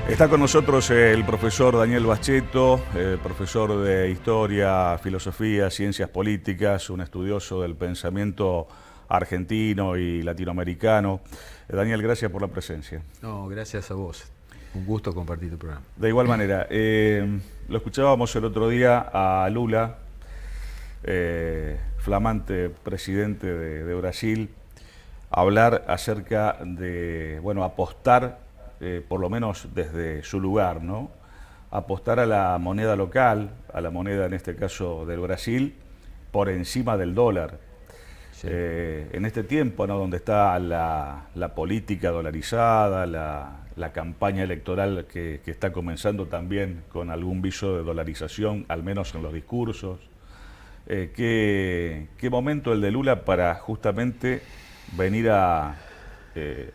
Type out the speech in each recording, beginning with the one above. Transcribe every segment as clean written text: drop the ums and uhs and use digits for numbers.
Está con nosotros el profesor Daniel Baschetto, profesor de Historia, Filosofía, Ciencias Políticas, un estudioso del pensamiento argentino y latinoamericano. Daniel, gracias por la presencia. No, gracias a vos. Un gusto compartir tu programa. De igual manera, lo escuchábamos el otro día a Lula, flamante presidente de Brasil, hablar acerca de, bueno, apostar, por lo menos desde su lugar, ¿no? Apostar a la moneda local, a la moneda en este caso del Brasil, por encima del dólar. Sí. En este tiempo, ¿no?, donde está la política dolarizada, la campaña electoral que está comenzando también con algún viso de dolarización, al menos en los discursos. ¿Qué momento el de Lula para justamente venir a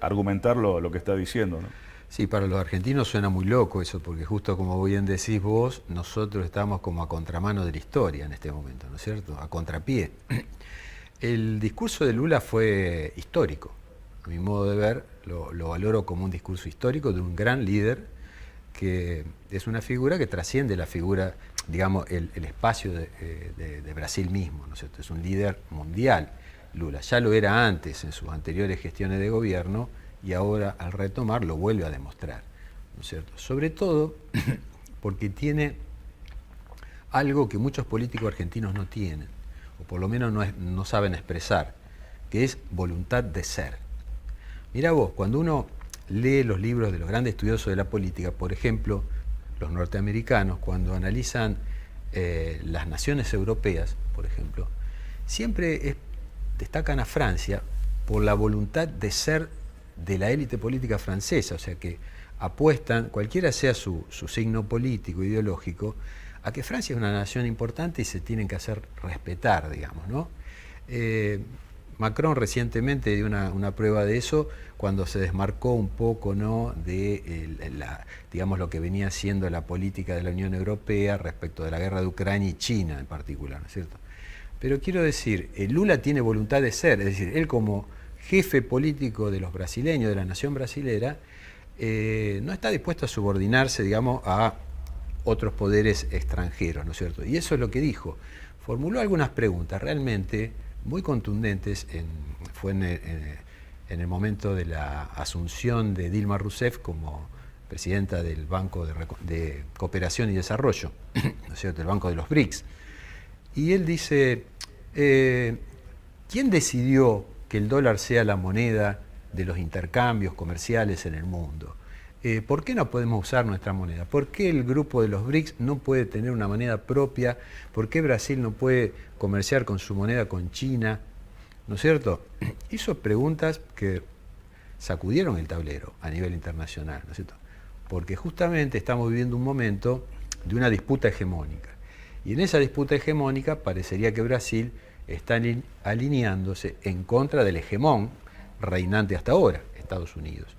argumentar lo que está diciendo, ¿no? Sí, para los argentinos suena muy loco eso, porque justo como bien decís vos, nosotros estamos como a contramano de la historia en este momento, ¿no es cierto? A contrapié. El discurso de Lula fue histórico. A mi modo de ver, lo valoro como un discurso histórico de un gran líder que es una figura que trasciende la figura, digamos, el espacio de Brasil mismo, ¿no es cierto? Es un líder mundial, Lula. Ya lo era antes en sus anteriores gestiones de gobierno y ahora al retomar lo vuelve a demostrar, ¿no es cierto? Sobre todo porque tiene algo que muchos políticos argentinos no tienen, o por lo menos no saben expresar, que es voluntad de ser. Mirá vos, cuando uno lee los libros de los grandes estudiosos de la política, por ejemplo, los norteamericanos, cuando analizan las naciones europeas, por ejemplo, siempre destacan a Francia por la voluntad de ser de la élite política francesa, o sea que apuestan, cualquiera sea su signo político, ideológico, a que Francia es una nación importante y se tienen que hacer respetar, digamos, ¿no? Macron recientemente dio una prueba de eso cuando se desmarcó un poco, ¿no?, de digamos, lo que venía siendo la política de la Unión Europea respecto de la guerra de Ucrania y China en particular, ¿no es cierto? Pero quiero decir, Lula tiene voluntad de ser, es decir, él como jefe político de los brasileños, de la nación brasilera, no está dispuesto a subordinarse, digamos, a otros poderes extranjeros, ¿no es cierto? Y eso es lo que dijo. Formuló algunas preguntas realmente muy contundentes, fue en el momento de la asunción de Dilma Rousseff como presidenta del Banco de Cooperación y Desarrollo, ¿no es cierto?, el Banco de los BRICS. Y él dice, ¿quién decidió que el dólar sea la moneda de los intercambios comerciales en el mundo? ¿Por qué no podemos usar nuestra moneda? ¿Por qué el grupo de los BRICS no puede tener una moneda propia? ¿Por qué Brasil no puede comerciar con su moneda con China? ¿No es cierto? Hizo preguntas que sacudieron el tablero a nivel internacional, ¿no es cierto? Porque justamente estamos viviendo un momento de una disputa hegemónica. Y en esa disputa hegemónica parecería que Brasil está alineándose en contra del hegemón reinante hasta ahora, Estados Unidos.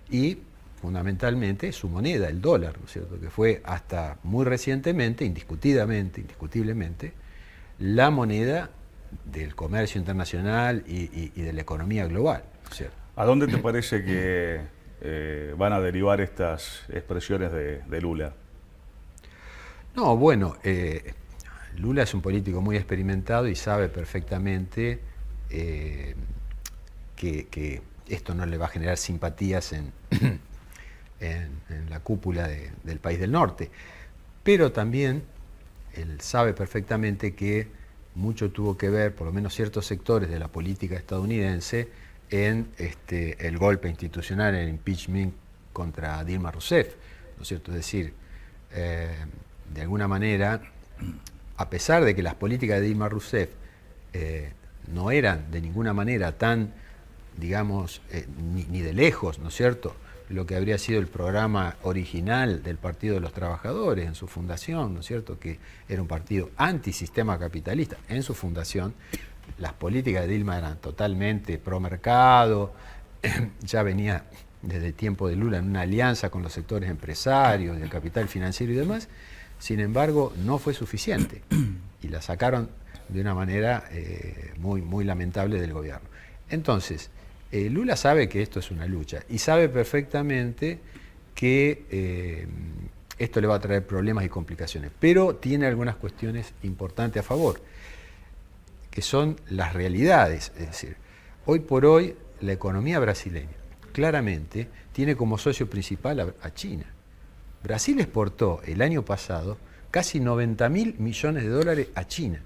Y fundamentalmente su moneda, el dólar, ¿no es cierto?, que fue hasta muy recientemente, indiscutiblemente, la moneda del comercio internacional y de la economía global, ¿no es cierto? ¿A dónde te parece que van a derivar estas expresiones de Lula? No, bueno, Lula es un político muy experimentado y sabe perfectamente que esto no le va a generar simpatías en la cúpula del país del norte. Pero también él sabe perfectamente que mucho tuvo que ver, por lo menos ciertos sectores de la política estadounidense, en el golpe institucional, el impeachment contra Dilma Rousseff, ¿no es cierto? Es decir, de alguna manera, a pesar de que las políticas de Dilma Rousseff no eran de ninguna manera tan, digamos, ni de lejos, ¿no es cierto?, lo que habría sido el programa original del Partido de los Trabajadores en su fundación, ¿no es cierto?, que era un partido antisistema capitalista en su fundación. Las políticas de Dilma eran totalmente pro mercado, ya venía desde el tiempo de Lula en una alianza con los sectores empresarios, del capital financiero y demás. Sin embargo, no fue suficiente y la sacaron de una manera muy lamentable del gobierno. Entonces, Lula sabe que esto es una lucha y sabe perfectamente que esto le va a traer problemas y complicaciones, pero tiene algunas cuestiones importantes a favor, que son las realidades. Es decir, hoy por hoy la economía brasileña claramente tiene como socio principal a China. Brasil exportó el año pasado casi 90.000 millones de dólares a China.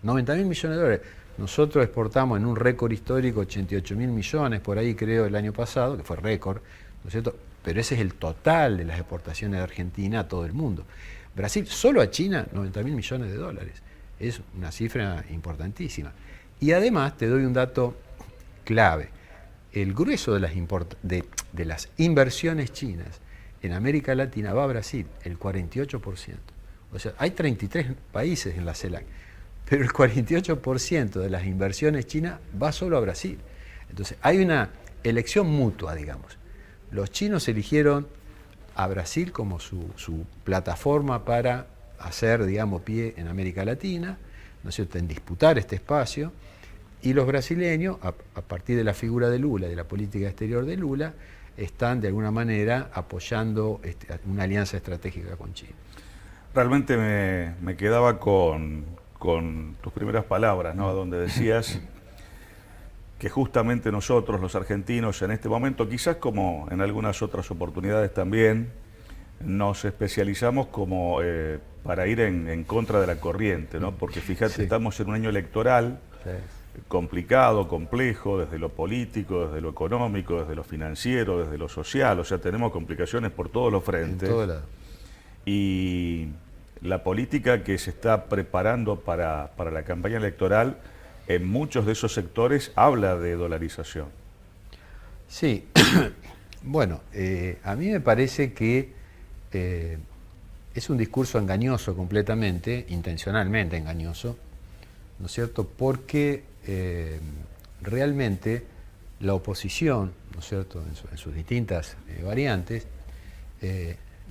90.000 millones de dólares. Nosotros exportamos en un récord histórico 88.000 millones, por ahí creo, el año pasado, que fue récord, ¿no es cierto? Pero ese es el total de las exportaciones de Argentina a todo el mundo. Brasil, solo a China, 90.000 millones de dólares. Es una cifra importantísima. Y además, te doy un dato clave. El grueso de las inversiones chinas en América Latina va a Brasil, el 48%. O sea, hay 33 países en la CELAC, pero el 48% de las inversiones chinas va solo a Brasil. Entonces, hay una elección mutua, digamos. Los chinos eligieron a Brasil como su plataforma para hacer, digamos, pie en América Latina, ¿no es cierto?, en disputar este espacio, y los brasileños, a partir de la figura de Lula, de la política exterior de Lula, están de alguna manera apoyando una alianza estratégica con China. Realmente me quedaba con tus primeras palabras, ¿no? Donde decías que justamente nosotros, los argentinos, en este momento, quizás como en algunas otras oportunidades también, nos especializamos como para ir en contra de la corriente, ¿no? Porque fíjate, sí, estamos en un año electoral, sí, complicado, complejo, desde lo político, desde lo económico, desde lo financiero, desde lo social, o sea, tenemos complicaciones por todos los frentes. En todo lado. Y la política que se está preparando para la campaña electoral, en muchos de esos sectores habla de dolarización. Sí, bueno, a mí me parece que es un discurso engañoso completamente, intencionalmente engañoso, ¿no es cierto? Porque realmente la oposición, ¿no es cierto?, en sus distintas variantes,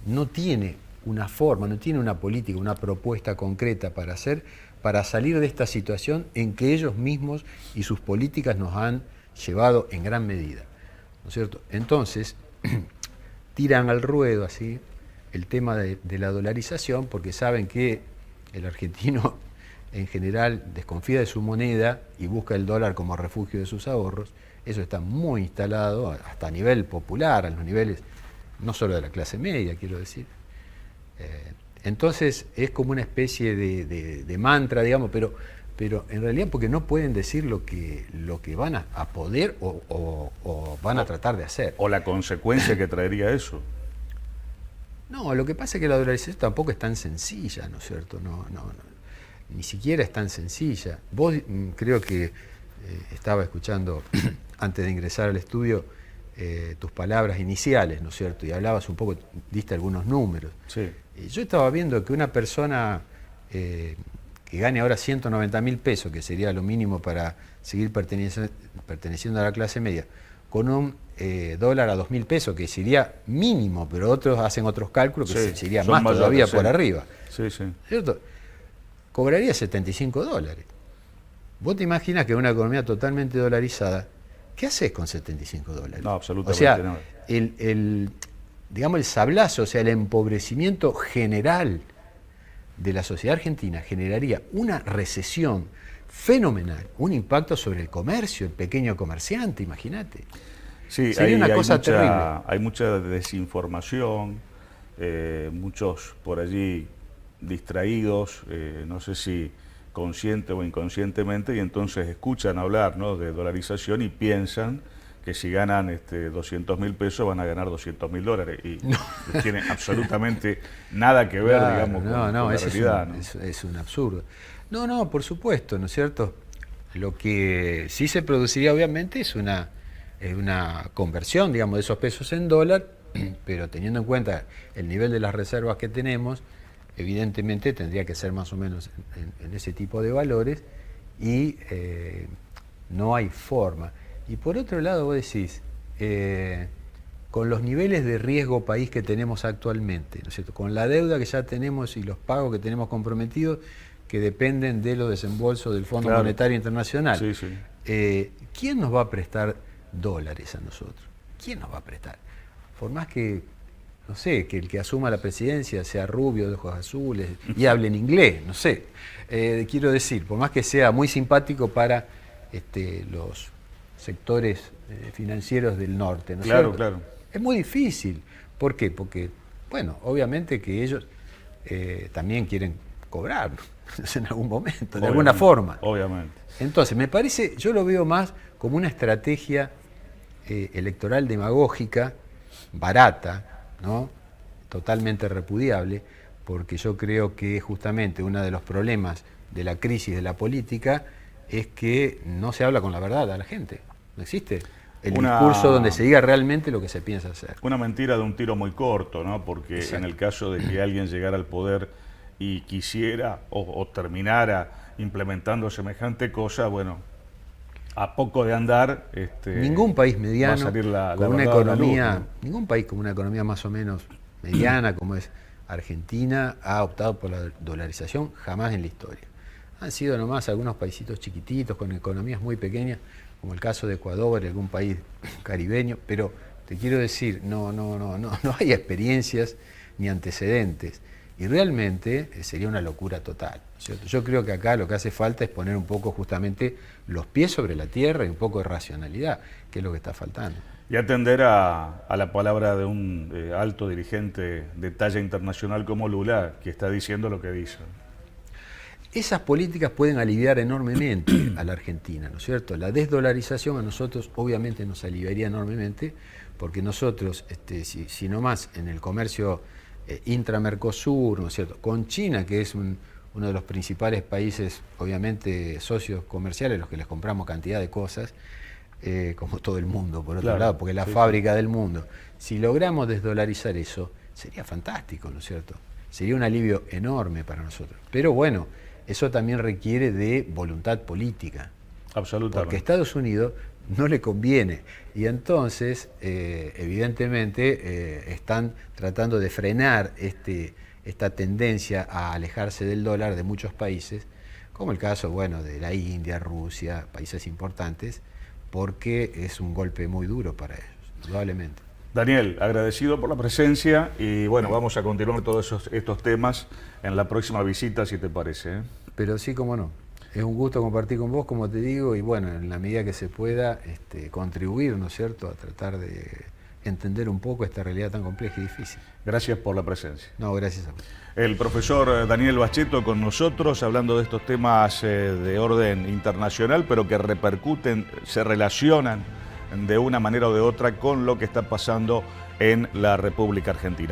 no tiene una forma, no tiene una política, una propuesta concreta para hacer, para salir de esta situación en que ellos mismos y sus políticas nos han llevado en gran medida, ¿no es cierto? Entonces, tiran al ruedo así el tema de la dolarización porque saben que el argentino en general desconfía de su moneda y busca el dólar como refugio de sus ahorros. Eso está muy instalado hasta a nivel popular, a los niveles no solo de la clase media, quiero decir. Entonces es como una especie de mantra, digamos, pero en realidad porque no pueden decir lo que van a poder o van a tratar de hacer. O la consecuencia que traería eso. No, lo que pasa es que la dolarización tampoco es tan sencilla, ¿no es cierto? No, ni siquiera es tan sencilla. Vos creo que estaba escuchando antes de ingresar al estudio tus palabras iniciales, ¿no es cierto? Y hablabas un poco, diste algunos números. Sí. Yo estaba viendo que una persona que gane ahora 190.000 pesos, que sería lo mínimo para seguir perteneciendo a la clase media, con un dólar a 2.000 pesos, que sería mínimo, pero otros hacen otros cálculos que sí, sería más todavía por arriba. Sí, sí. ¿Cierto? Cobraría $75. Vos te imaginas que en una economía totalmente dolarizada, ¿qué haces con $75? No, absolutamente o sea, no. Digamos, el sablazo, o sea, el empobrecimiento general de la sociedad argentina generaría una recesión fenomenal, un impacto sobre el comercio, el pequeño comerciante, imagínate. Sí, sería una cosa terrible. Hay mucha desinformación, muchos por allí distraídos, no sé si consciente o inconscientemente, y entonces escuchan hablar, ¿no?, de dolarización y piensan que si ganan 200.000 pesos van a ganar $200.000 y no tiene absolutamente nada que ver, claro, digamos, con la realidad. Es un absurdo. No, por supuesto, ¿no es cierto? Lo que sí se produciría obviamente es una conversión, digamos, de esos pesos en dólar, pero teniendo en cuenta el nivel de las reservas que tenemos, evidentemente tendría que ser más o menos en ese tipo de valores y no hay forma. Y por otro lado vos decís, con los niveles de riesgo país que tenemos actualmente, ¿no es cierto?, con la deuda que ya tenemos y los pagos que tenemos comprometidos que dependen de los desembolsos del Fondo Claro. Monetario Internacional, Sí, sí. ¿quién nos va a prestar dólares a nosotros? ¿Quién nos va a prestar? por más que, no sé, que el que asuma la presidencia sea rubio, de ojos azules y hable en inglés, no sé. Quiero decir, por más que sea muy simpático para los sectores financieros del norte, ¿no es Claro, cierto? claro. Es muy difícil. ¿Por qué? Porque, bueno, obviamente que ellos también quieren cobrar en algún momento, de alguna forma. Obviamente. Entonces, me parece, yo lo veo más como una estrategia electoral demagógica, barata, ¿no? Totalmente repudiable, porque yo creo que justamente uno de los problemas de la crisis de la política es que no se habla con la verdad a la gente. No existe el discurso donde se diga realmente lo que se piensa hacer. Una mentira de un tiro muy corto, ¿no? Porque Exacto. En el caso de que alguien llegara al poder y quisiera o terminara implementando semejante cosa, bueno, a poco de andar, ningún país mediano va a salir la con una verdad a la economía, luz, ¿no? ningún país con una economía más o menos mediana como es Argentina ha optado por la dolarización jamás en la historia. Han sido nomás algunos paisitos chiquititos con economías muy pequeñas, como el caso de Ecuador y algún país caribeño, pero te quiero decir, no hay experiencias ni antecedentes. Y realmente sería una locura total, ¿cierto? Yo creo que acá lo que hace falta es poner un poco justamente los pies sobre la tierra y un poco de racionalidad, que es lo que está faltando. Y atender a la palabra de un alto dirigente de talla internacional como Lula, que está diciendo lo que dice. Esas políticas pueden aliviar enormemente a la Argentina, ¿no es cierto? La desdolarización a nosotros obviamente nos aliviaría enormemente, porque nosotros, si no más en el comercio intra-Mercosur, ¿no es cierto?, con China, que es uno de los principales países, obviamente, socios comerciales, los que les compramos cantidad de cosas, como todo el mundo, por otro lado, porque es la fábrica del mundo. Si logramos desdolarizar eso, sería fantástico, ¿no es cierto? Sería un alivio enorme para nosotros. Pero bueno, eso también requiere de voluntad política. Absolutamente. Porque a Estados Unidos no le conviene. Y entonces, evidentemente, están tratando de frenar esta tendencia a alejarse del dólar de muchos países, como el caso, bueno, de la India, Rusia, países importantes, porque es un golpe muy duro para ellos, indudablemente. Daniel, agradecido por la presencia y bueno, vamos a continuar todos estos temas en la próxima visita, si te parece, ¿eh? Pero sí, cómo no. Es un gusto compartir con vos, como te digo, y bueno, en la medida que se pueda, contribuir, ¿no es cierto?, a tratar de entender un poco esta realidad tan compleja y difícil. Gracias por la presencia. No, gracias a vos. El profesor Daniel Bacheto con nosotros, hablando de estos temas de orden internacional, pero que repercuten, se relacionan de una manera o de otra con lo que está pasando en la República Argentina.